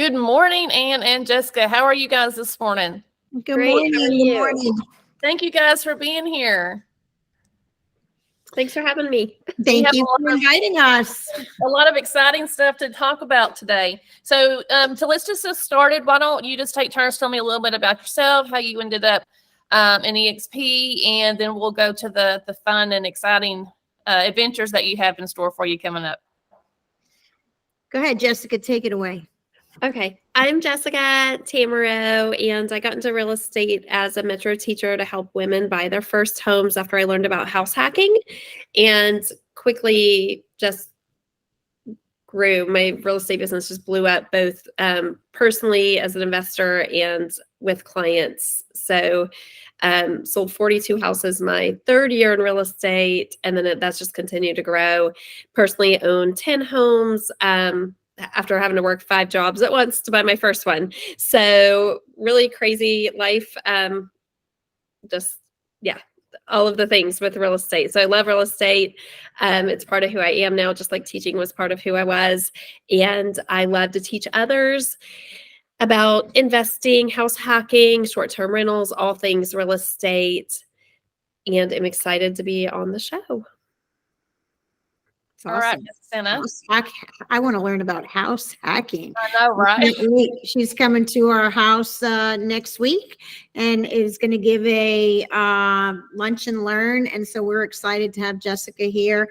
Good morning, Ann and Jessica. How are you guys this morning? Good Great. morning. How are Good you? morning. Thank you guys for being here. Thanks for having me. Thank have you a for lot of- inviting us. A lot of exciting stuff to talk about today. So let's just get started. Why don't you just take turns, tell me a little bit about yourself, how you ended up in EXP, and then we'll go to the fun and exciting adventures that you have in store for you coming up. Go ahead, Jessica, take it away. Okay. I'm Jessica Tammaro, and I got into real estate as a metro teacher to help women buy their first homes after I learned about house hacking, and quickly just grew. My real estate business just blew up, both personally as an investor and with clients. So sold 42 houses my third year in real estate, and then that's just continued to grow. Personally owned 10 homes after having to work 5 jobs at once to buy my first one. So really crazy life. All of the things with real estate. So I love real estate. It's part of who I am now, just like teaching was part of who I was. And I love to teach others about investing, house hacking, short-term rentals, all things real estate. And I'm excited to be on the show. All right, Senna. I want to learn about house hacking. I know, right? She's coming to our house next week and is going to give a lunch and learn. And so we're excited to have Jessica here.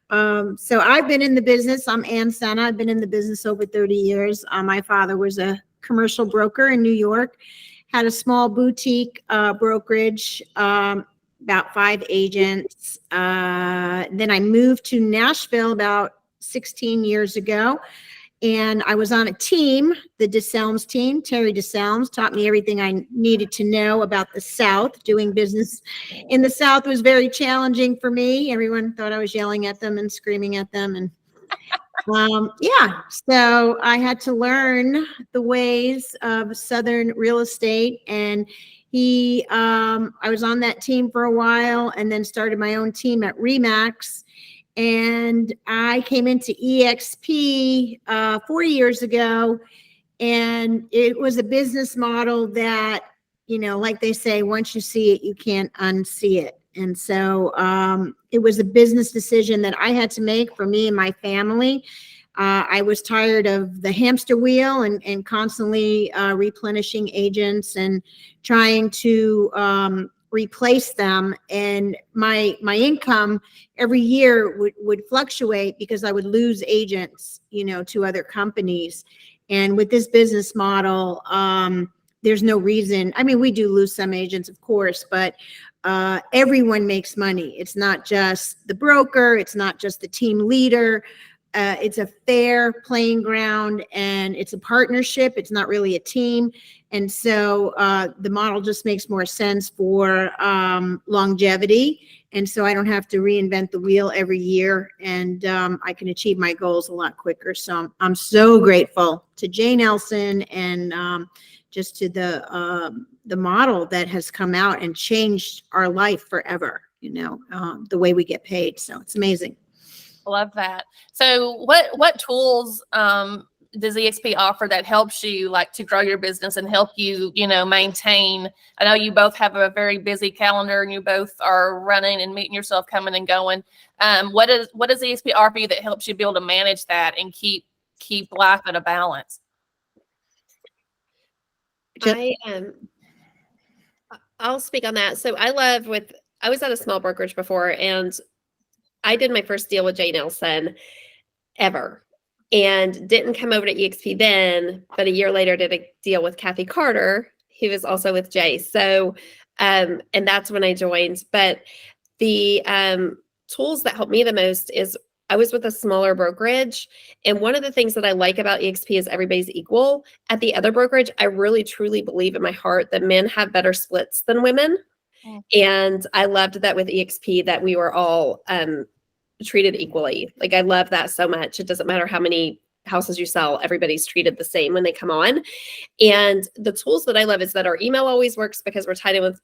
So I've been in the business. I'm Ann Senna. I've been in the business over 30 years. My father was a commercial broker in New York, had a small boutique brokerage, about 5 agents. Then I moved to Nashville about 16 years ago, and I was on a team, the DeSelms team. Terry DeSelms taught me everything I needed to know about the South. Doing business in the South was very challenging for me. Everyone thought I was yelling at them and screaming at them, and so I had to learn the ways of Southern real estate. And I was on that team for a while and then started my own team at Remax. And I came into EXP 4 years ago, and it was a business model that, like they say, once you see it, you can't unsee it. And so it was a business decision that I had to make for me and my family. I was tired of the hamster wheel and constantly replenishing agents and trying to replace them. And my income every year would fluctuate because I would lose agents, to other companies. And with this business model, there's no reason. I mean, we do lose some agents, of course, but everyone makes money. It's not just the broker. It's not just the team leader. It's a fair playing ground, and it's a partnership. It's not really a team. And so the model just makes more sense for longevity. And so I don't have to reinvent the wheel every year, and I can achieve my goals a lot quicker. So I'm so grateful to Jay Nelson and just to the model that has come out and changed our life forever, the way we get paid. So it's amazing. Love that. So what tools does EXP offer that helps you to grow your business and help you, maintain? I know you both have a very busy calendar and you both are running and meeting yourself coming and going. What does EXP offer you that helps you be able to manage that and keep life at a balance? I'll speak on that. So I was at a small brokerage before, and I did my first deal with Jay Nelson ever, and didn't come over to EXP then, but a year later did a deal with Kathy Carter, who was also with Jay. So, and that's when I joined. But the tools that helped me the most is I was with a smaller brokerage. And one of the things that I like about EXP is everybody's equal. At the other brokerage, I really, truly believe in my heart that men have better splits than women. And I loved that with EXP that we were all treated equally. I love that so much. It doesn't matter how many houses you sell, everybody's treated the same when they come on. And the tools that I love is that our email always works because we're tied in with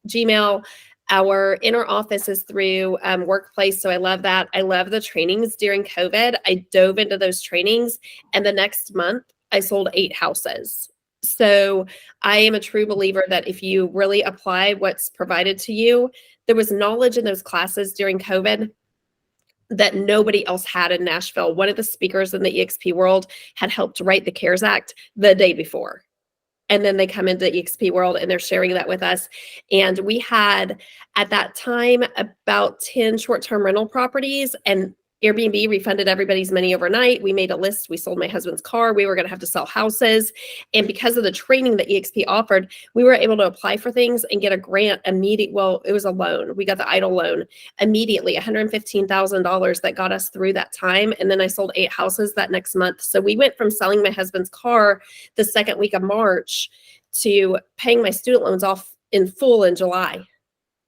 Gmail. Our inner office is through Workplace. So I love that. I love the trainings during COVID. I dove into those trainings, and the next month I sold 8 houses. So I am a true believer that if you really apply what's provided to you, there was knowledge in those classes during COVID that nobody else had in Nashville. One of the speakers in the EXP world had helped write the CARES Act the day before. And then they come into EXP world and they're sharing that with us. And we had at that time about 10 short-term rental properties, and Airbnb refunded everybody's money overnight. We made a list. We sold my husband's car. We were going to have to sell houses. And because of the training that EXP offered, we were able to apply for things and get a grant immediately. Well, it was a loan. We got the EIDL loan immediately, $115,000 that got us through that time. And then I sold 8 houses that next month. So we went from selling my husband's car the second week of March to paying my student loans off in full in July,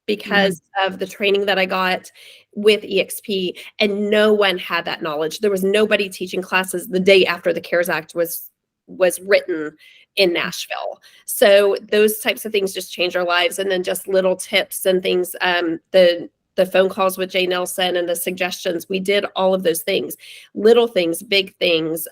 because of the training that I got with EXP, and no one had that knowledge. There was nobody teaching classes the day after the CARES Act was written in Nashville. So those types of things just change our lives. And then just little tips and things, the phone calls with Jay Nelson and the suggestions, we did all of those things, little things, big things.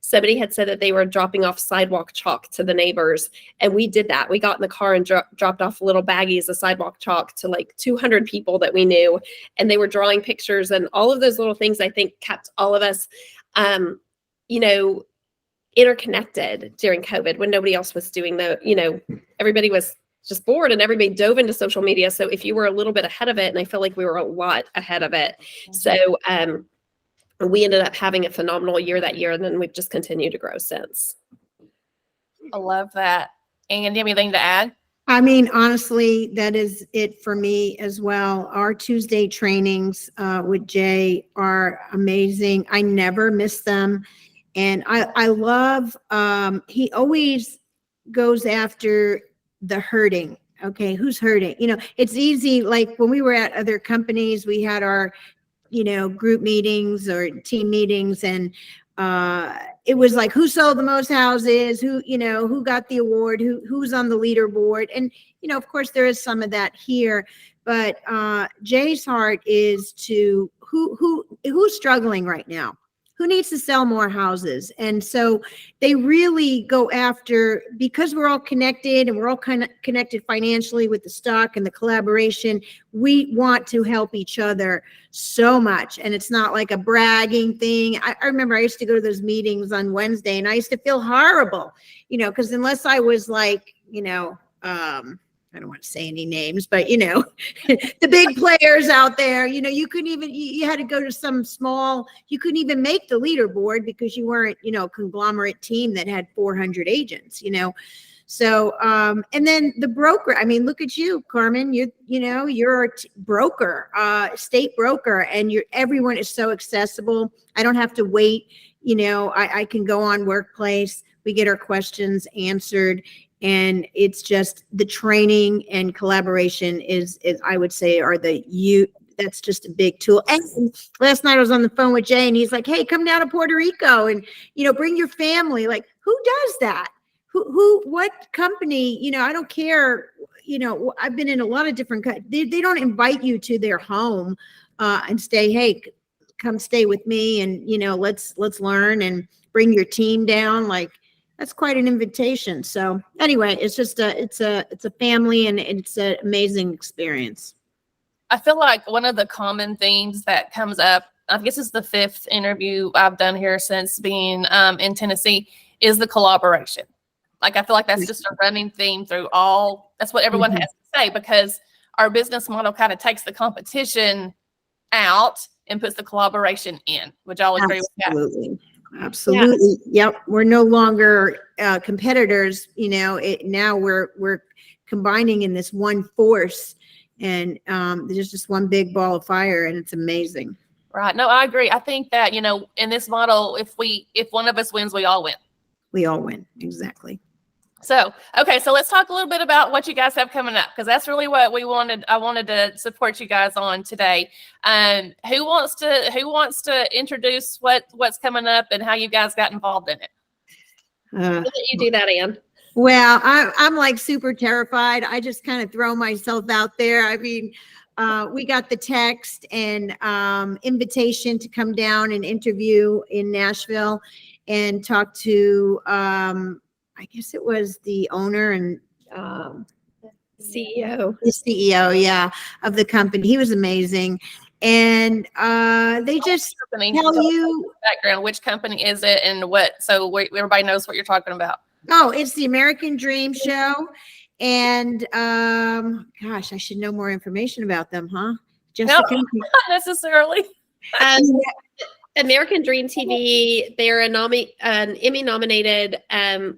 Somebody had said that they were dropping off sidewalk chalk to the neighbors, and we did that. We got in the car and dropped off little baggies of sidewalk chalk to like 200 people that we knew, and they were drawing pictures, and all of those little things, I think, kept all of us, interconnected during COVID when nobody else was doing everybody was just bored and everybody dove into social media. So if you were a little bit ahead of it, and I feel like we were a lot ahead of it. So we ended up having a phenomenal year that year, and then we've just continued to grow since. I love that. And do you have anything to add? I mean, honestly, that is it for me as well. Our Tuesday trainings with Jay are amazing. I never miss them. And I love, he always goes after the hurting. Okay, who's hurting? It's easy. Like when we were at other companies, we had our, group meetings or team meetings, and it was like, who sold the most houses, who got the award, who's on the leaderboard. And, of course there is some of that here, but Jay's heart is to who's struggling right now, who needs to sell more houses. And so they really go after, because we're all connected and we're all kind of connected financially with the stock and the collaboration, we want to help each other so much. And it's not like a bragging thing. I remember I used to go to those meetings on Wednesday, and I used to feel horrible, because unless I was like, I don't want to say any names, but the big players out there, you couldn't even, you had to go to some small, you couldn't even make the leaderboard because you weren't, a conglomerate team that had 400 agents, So, and then the broker, I mean, look at you, Carmen, you're a broker, state broker, and everyone is so accessible. I don't have to wait. I can go on Workplace. We get our questions answered. And it's just the training and collaboration is I would say that's just a big tool. And last night I was on the phone with Jay, and he's like, hey, come down to Puerto Rico and, bring your family. Like, who does that? What company, I don't care. I've been in a lot of different, they don't invite you to their home and say, hey, come stay with me. And, let's learn and bring your team down. Like, that's quite an invitation. So anyway, it's just it's a family, and it's an amazing experience. I feel like one of the common themes that comes up, I guess it's the 5th interview I've done here since being in Tennessee, is the collaboration. Like, I feel like that's just a running theme through all, that's what everyone has to say, because our business model kind of takes the competition out and puts the collaboration in. Would y'all agree with that? Absolutely. Absolutely. Yeah. Yep. We're no longer competitors. Now we're combining in this one force, and there's just one big ball of fire, and it's amazing. Right. No, I agree. I think that, in this model, if one of us wins, we all win. We all win. Exactly. So, okay. So let's talk a little bit about what you guys have coming up, because that's really what I wanted to support you guys on today. Who wants to introduce what's coming up and how you guys got involved in it? I'll let you do that, Ann. Well, I'm like super terrified. I just kind of throw myself out there. I mean, we got the text and invitation to come down and interview in Nashville and talk to, I guess it was the owner and CEO. the CEO, yeah, of the company. He was amazing. And they just Company, tell you, background, which company is it and what, so everybody knows what you're talking about. oh, it's the American Dream show. And gosh, I should know more information about them, huh? Jessica? No, not necessarily. Um, American Dream TV, they're an Emmy-nominated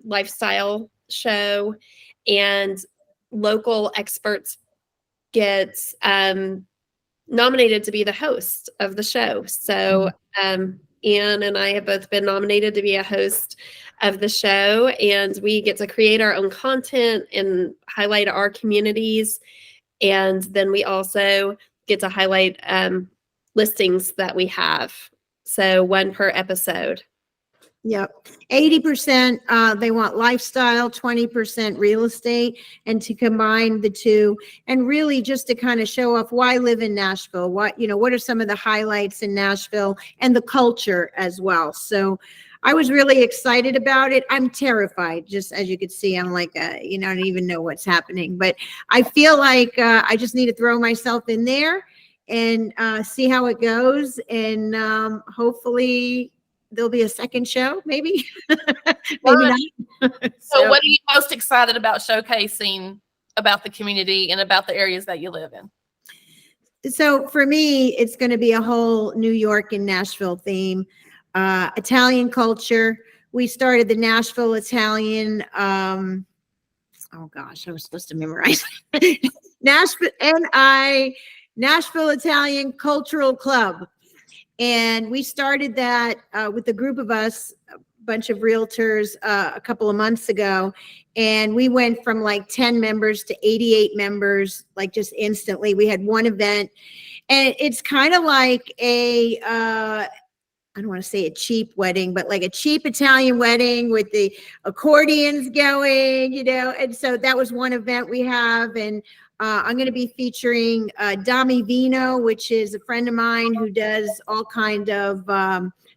lifestyle show, and local experts get nominated to be the host of the show. So Anne and I have both been nominated to be a host of the show, and we get to create our own content and highlight our communities. And then we also get to highlight listings that we have. So one per episode. Yep. 80% they want lifestyle, 20% real estate, and to combine the two and really just to kind of show off why live in Nashville, what are some of the highlights in Nashville and the culture as well. So I was really excited about it. I'm terrified, just as you could see. I'm like, I don't even know what's happening, but I feel like I just need to throw myself in there and see how it goes. And hopefully there'll be a second show, maybe, maybe not. So what are you most excited about showcasing about the community and about the areas that you live in? So for me, it's going to be a whole New York and Nashville theme. Italian culture. We started the Nashville Italian, oh gosh, I was supposed to memorize Nashville Italian Cultural Club. And we started that with a group of us, a bunch of realtors a couple of months ago. And we went from like 10 members to 88 members, like just instantly. We had one event, and it's kind of like I don't want to say a cheap wedding, but like a cheap Italian wedding with the accordions going, and so that was one event we have. And I'm going to be featuring Dami Vino, which is a friend of mine who does all kind of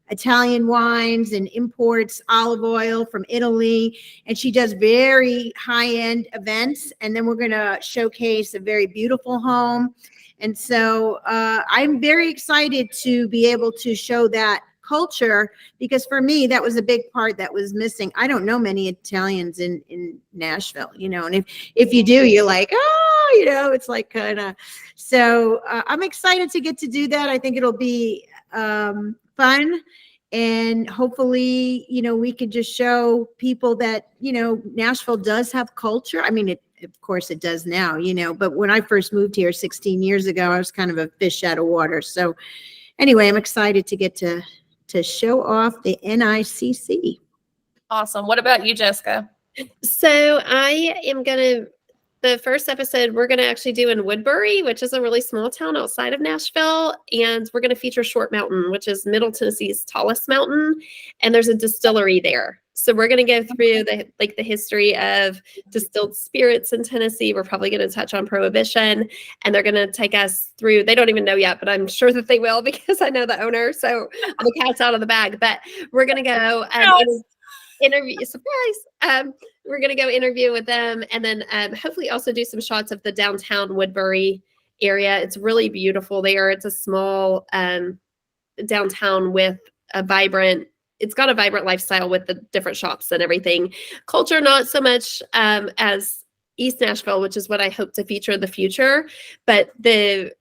Italian wines and imports olive oil from Italy. And she does very high-end events. And then we're going to showcase a very beautiful home. And so I'm very excited to be able to show that culture, because for me, that was a big part that was missing. I don't know many Italians in Nashville, and if you do, you're like, it's like kind of, so I'm excited to get to do that. I think it'll be fun. And hopefully, we could just show people that, Nashville does have culture. I mean, of course it does now, but when I first moved here 16 years ago, I was kind of a fish out of water. So anyway, I'm excited to get to show off the NICC. Awesome. What about you, Jessica? So I am the first episode we're going to actually do in Woodbury, which is a really small town outside of Nashville. And we're going to feature Short Mountain, which is Middle Tennessee's tallest mountain. And there's a distillery there. So we're going to go through the history of distilled spirits in Tennessee. We're probably going to touch on Prohibition, and they're going to take us through. They don't even know yet, but I'm sure that they will, because I know the owner. So the cat's out of the bag. But we're going to go interview. Surprise! We're going to go interview with them, and then hopefully also do some shots of the downtown Woodbury area. It's really beautiful there. It's a small downtown with a vibrant. It's got a vibrant lifestyle with the different shops and everything. Culture, not so much as East Nashville, which is what I hope to feature in the future. But the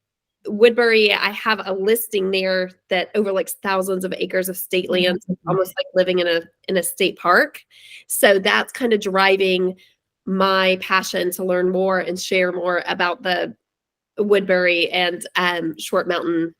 Woodbury, I have a listing there that overlooks thousands of acres of state land, almost like living in a state park. So that's kind of driving my passion to learn more and share more about the Woodbury and Short Mountain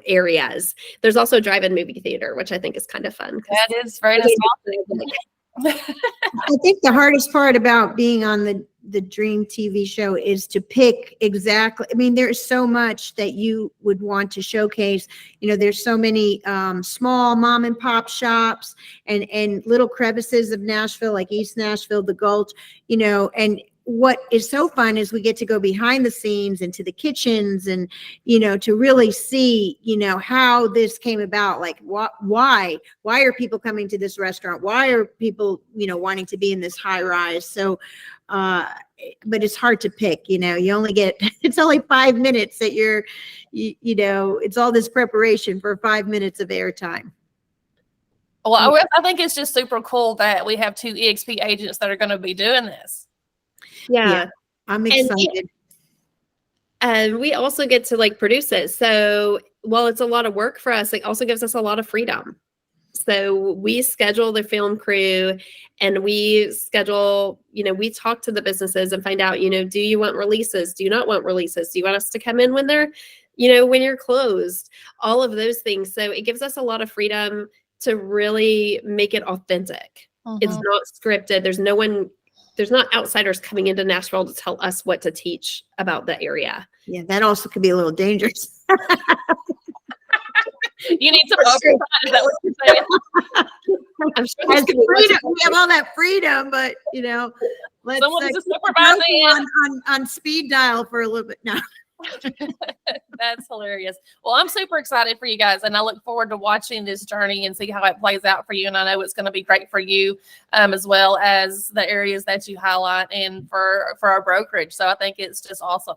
areas. There's also a drive-in movie theater, which I think is kind of fun. That is very nostalgic. I think the hardest part about being on the Dream TV show is to pick exactly. I mean, there's so much that you would want to showcase. There's so many small mom and pop shops and little crevices of Nashville, like East Nashville, the Gulch, and what is so fun is we get to go behind the scenes into the kitchens and, to really see, how this came about. Like, why are people coming to this restaurant? Why are people, wanting to be in this high rise? So, but it's hard to pick, you only get, it's only 5 minutes that it's all this preparation for 5 minutes of airtime. Well, I think it's just super cool that we have 2 EXP agents that are going to be doing this. Yeah. I'm excited. And we also get to like produce it. So while it's a lot of work for us, it also gives us a lot of freedom. So we schedule the film crew and we schedule, we talk to the businesses and find out, do you want releases? Do you not want releases? Do you want us to come in when they're, when you're closed? All of those things. So it gives us a lot of freedom to really make it authentic. It's not scripted. There's not outsiders coming into Nashville to tell us what to teach about the area. Yeah, that also could be a little dangerous. You need some oversight. Is that what you're saying? I'm sure we have all that freedom, but let's someone needs to supervise on speed dial for a little bit now. That's hilarious. Well, I'm super excited for you guys, and I look forward to watching this journey and see how it plays out for you. And I know it's going to be great for you, as well as the areas that you highlight and for our brokerage. So I think it's just awesome.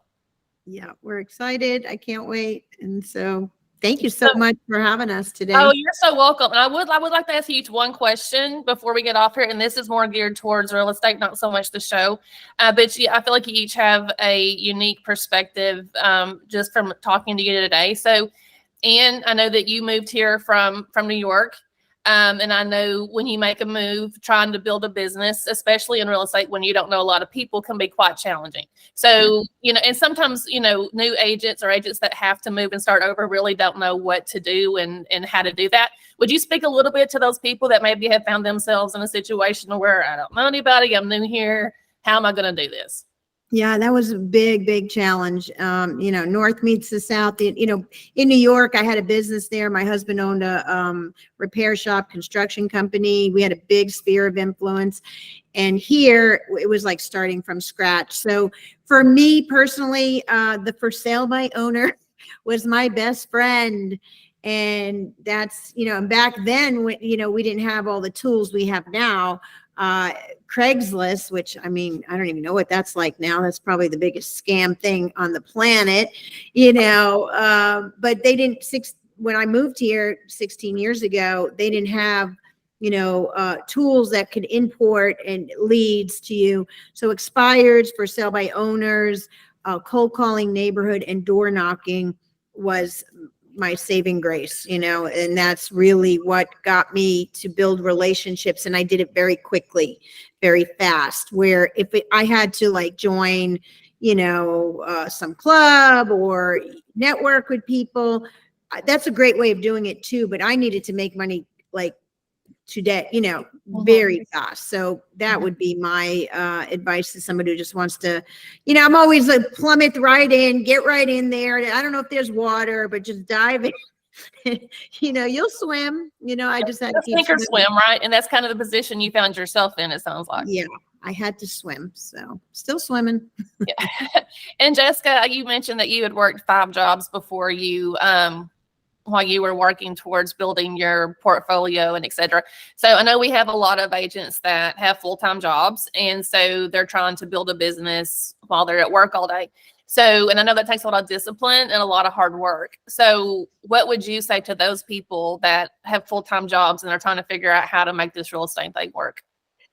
Yeah, we're excited. I can't wait. And so thank you so much for having us today. Oh, you're so welcome. And I would like to ask you one question before we get off here. And this is more geared towards real estate, not so much the show. But I feel like you each have a unique perspective just from talking to you today. So, Ann, I know that you moved here from New York. And I know when you make a move, trying to build a business, especially in real estate, when you don't know a lot of people, can be quite challenging. So, and sometimes, new agents or agents that have to move and start over really don't know what to do and how to do that. Would you speak a little bit to those people that maybe have found themselves in a situation where I don't know anybody, I'm new here, how am I going to do this? Yeah, that was a big challenge. North meets the South. In New York, I had a business there. My husband owned a repair shop, construction company. We had a big sphere of influence. And here, it was like starting from scratch. So for me personally, the for sale by owner was my best friend. And that's, back then, when, we didn't have all the tools we have now. Craigslist, which I don't even know what that's like now. That's probably the biggest scam thing on the planet, but they didn't, when I moved here 16 years ago, they didn't have, tools that could import and leads to you. So expireds, for sale by owners, cold calling, neighborhood, and door knocking was my saving grace, and that's really what got me to build relationships. And I did it very quickly, very fast, where if I had to like join, some club or network with people, that's a great way of doing it too. But I needed to make money like today, very fast. So that would be my advice to somebody who just wants to, I'm always like plummet right in, get right in there. I don't know if there's water, but just dive in. You'll swim. I just had to sink or swim, right? And that's kind of the position you found yourself in, it sounds like. Yeah, I had to swim. So still swimming. Yeah. And Jessica, you mentioned that you had worked 5 jobs before you while you were working towards building your portfolio and et cetera. So I know we have a lot of agents that have full-time jobs, and so they're trying to build a business while they're at work all day. So, and I know that takes a lot of discipline and a lot of hard work. So what would you say to those people that have full-time jobs and are trying to figure out how to make this real estate thing work?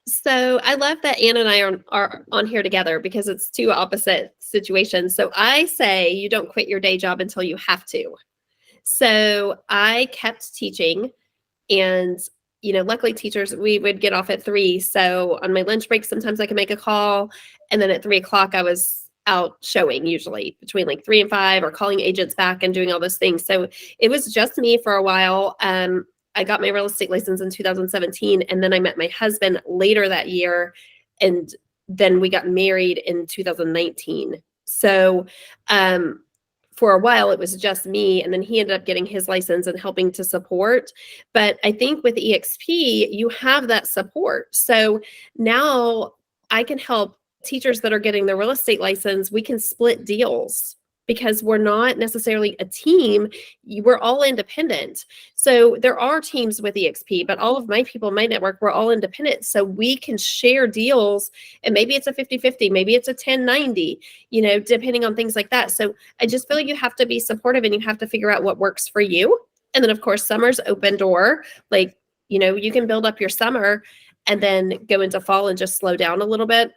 So I love that Ann and I are on here together because it's 2 opposite situations. So I say you don't quit your day job until you have to. So I kept teaching, and, luckily teachers, we would get off at 3. So on my lunch break, sometimes I could make a call. And then at 3 o'clock, I was out showing, usually between like 3 and 5, or calling agents back and doing all those things. So it was just me for a while. I got my real estate license in 2017. And then I met my husband later that year. And then we got married in 2019. So, for a while, it was just me, and then he ended up getting his license and helping to support. But I think with EXP, you have that support. So now I can help teachers that are getting their real estate license, we can split deals because we're not necessarily a team. We're all independent. So there are teams with EXP, but all of my people in my network, we're all independent. So we can share deals, and maybe it's a 50-50, maybe it's a 10-90, depending on things like that. So I just feel like you have to be supportive and you have to figure out what works for you. And then of course, summer's open door. Like, you can build up your summer and then go into fall and just slow down a little bit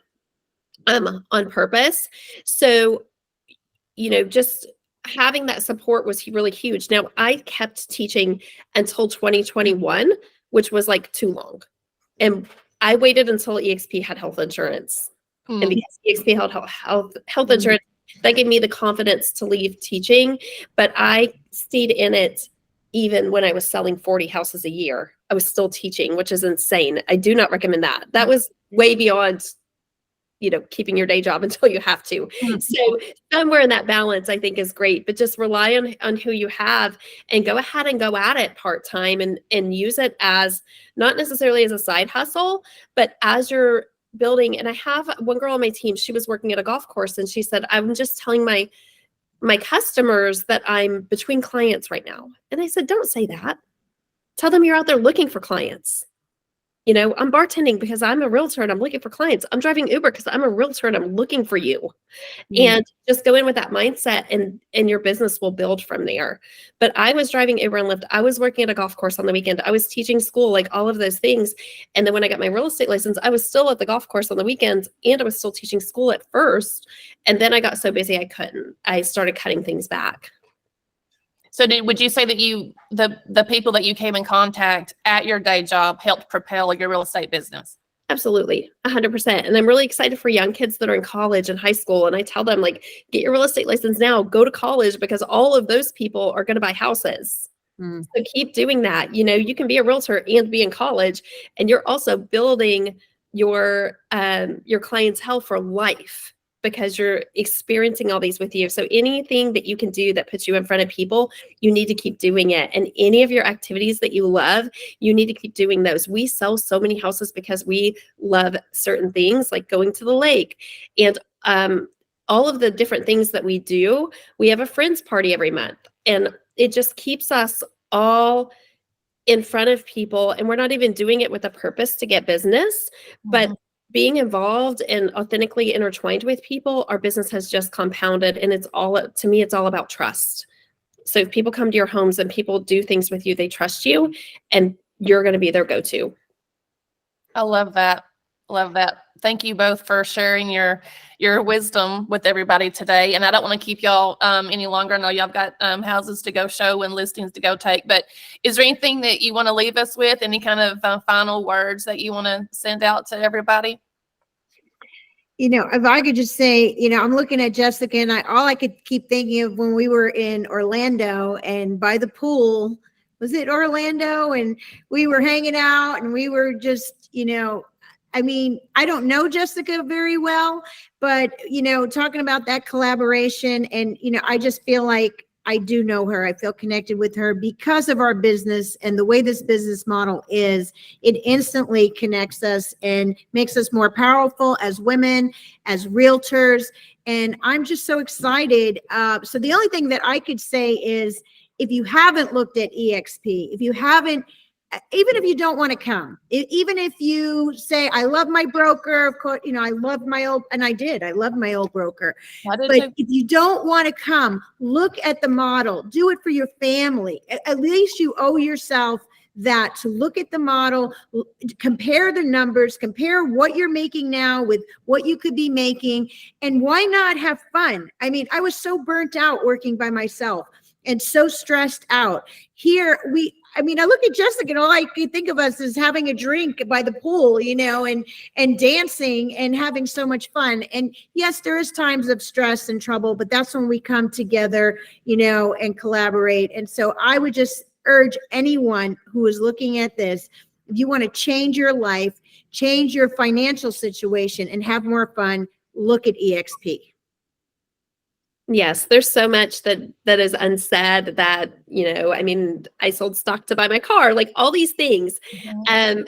on purpose. So just having that support was really huge. Now, I kept teaching until 2021, which was like too long. And I waited until EXP had health insurance. And because EXP had health insurance, that gave me the confidence to leave teaching. But I stayed in it even when I was selling 40 houses a year. I was still teaching, which is insane. I do not recommend that. That was way beyond keeping your day job until you have to. So somewhere in that balance, I think is great, but just rely on who you have and go ahead and go at it part-time and use it as not necessarily as a side hustle, but as you're building. And I have one girl on my team, she was working at a golf course and she said, I'm just telling my customers that I'm between clients right now. And I said, don't say that. Tell them you're out there looking for clients. I'm bartending because I'm a realtor and I'm looking for clients. I'm driving Uber because I'm a realtor and I'm looking for you. And just go in with that mindset and your business will build from there. But I was driving Uber and Lyft. I was working at a golf course on the weekend. I was teaching school, like all of those things. And then when I got my real estate license, I was still at the golf course on the weekends and I was still teaching school at first. And then I got so busy I couldn't. I started cutting things back. So would you say that the people that you came in contact at your day job helped propel your real estate business? Absolutely, 100%. And I'm really excited for young kids that are in college and high school. And I tell them, like, get your real estate license now, go to college, because all of those people are going to buy houses. So keep doing that. You can be a realtor and be in college, and you're also building your clientele for life, because you're experiencing all these with you. So anything that you can do that puts you in front of people, you need to keep doing it. And any of your activities that you love, you need to keep doing those. We sell so many houses because we love certain things, like going to the lake and all of the different things that we do. We have a friends party every month, and it just keeps us all in front of people. And we're not even doing it with a purpose to get business, but being involved and authentically intertwined with people, our business has just compounded. And to me, it's all about trust. So if people come to your homes and people do things with you, they trust you and you're going to be their go-to. I love that. Love that. Thank you both for sharing your wisdom with everybody today. And I don't want to keep y'all any longer. I know y'all got houses to go show and listings to go take, but is there anything that you want to leave us with? Any kind of final words that you want to send out to everybody? If I could just say, I'm looking at Jessica, and all I could keep thinking of when we were in Orlando and by the pool, was it Orlando? And we were hanging out and we were just, I don't know Jessica very well, but, talking about that collaboration and, I just feel like I do know her. I feel connected with her because of our business and the way this business model is. It instantly connects us and makes us more powerful as women, as realtors. And I'm just so excited. So the only thing that I could say is, if you haven't looked at EXP, if you haven't, even if you don't want to come, even if you say, I love my broker, of course, I love my old, and I love my old broker. But if you don't want to come, look at the model, do it for your family. At least you owe yourself that, to look at the model, compare the numbers, compare what you're making now with what you could be making. And why not have fun? I was so burnt out working by myself and so stressed out. Here, I look at Jessica and all I can think of us is having a drink by the pool, and dancing and having so much fun. And yes, there is times of stress and trouble, but that's when we come together, and collaborate. And so I would just urge anyone who is looking at this, if you want to change your life, change your financial situation, and have more fun, look at EXP. Yes, there's so much that is unsaid that, I sold stock to buy my car, like all these things. And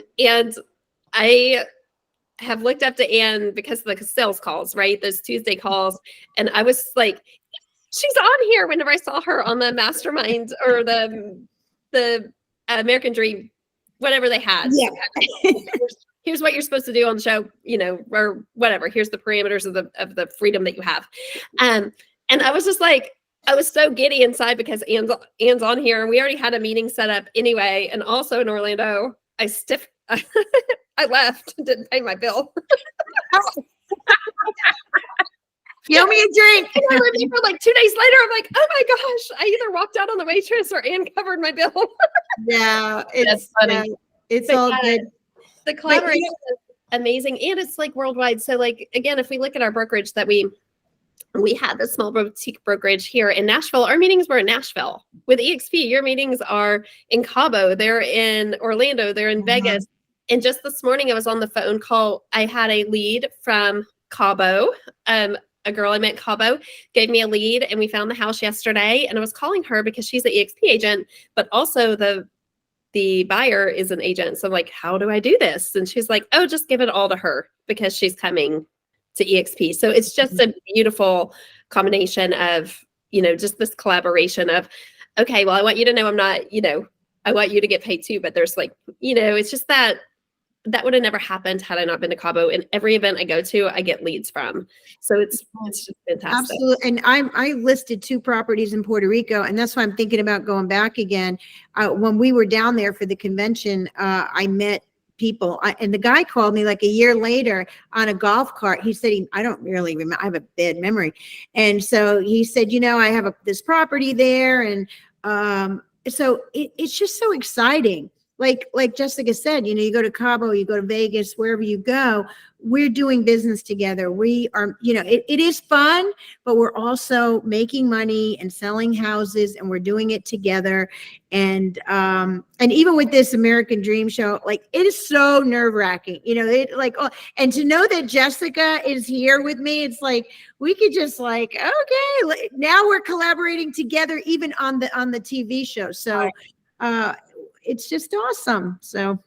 I have looked up to Ann because of the sales calls, right? Those Tuesday calls. And I was like, she's on here whenever I saw her on the mastermind or the American Dream, whatever they had. Yeah. Here's what you're supposed to do on the show, you know, or whatever. Here's the parameters of the freedom that you have. And I was just like, I was so giddy inside because Ann's on here and we already had a meeting set up anyway. And also in Orlando, I left and didn't pay my bill. Give me a drink. And I remember like 2 days later, I'm like, oh my gosh, I either walked out on the waitress or Ann covered my bill. Yeah, That's funny. It's But all yeah, good. The collaboration is amazing. And it's like worldwide. So like, again, if we look at our brokerage that we had the small boutique brokerage here in Nashville, our meetings were in Nashville. With EXP, your meetings are in Cabo, they're in Orlando, they're in Vegas. And just this morning I was on the phone call. I had a lead from Cabo. A girl I met in Cabo gave me a lead and we found the house yesterday, and I was calling her because she's an EXP agent, but also the buyer is an agent. So I'm like, how do I do this? And she's like, oh, just give it all to her because she's coming to EXP. So it's just a beautiful combination of, you know, just this collaboration of, okay, well, I want you to know I'm not, you know, I want you to get paid too, but there's like, you know, it's just that would have never happened had I not been to Cabo. And every event I go to, I get leads from. So it's just fantastic. Absolutely. And I listed 2 properties in Puerto Rico, and that's why I'm thinking about going back again. When we were down there for the convention, I met people, and the guy called me like a year later on a golf cart. He said, I don't really remember, I have a bad memory. And so he said, you know, I have this property there. And so it's just so exciting. Like Jessica said, you know, you go to Cabo, you go to Vegas, wherever you go, we're doing business together. We are, you know, it is fun, but we're also making money and selling houses, and we're doing it together. And even with this American Dream show, like, it is so nerve-wracking, you know, and to know that Jessica is here with me, it's like, we could just like, okay, now we're collaborating together, even on the TV show. So, it's just awesome. So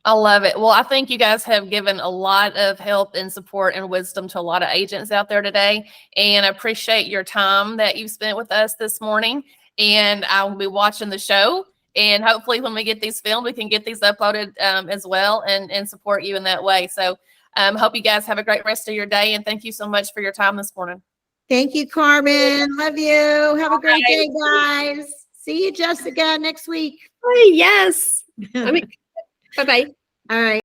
I love it. Well, I think you guys have given a lot of help and support and wisdom to a lot of agents out there today. And I appreciate your time that you spent with us this morning. And I will be watching the show. And hopefully when we get these filmed, we can get these uploaded as well and support you in that way. So hope you guys have a great rest of your day. And thank you so much for your time this morning. thank you, Carmen. Love you. Have a great day, guys. See you, Jessica, next week. Oh, yes. Bye-bye. All right.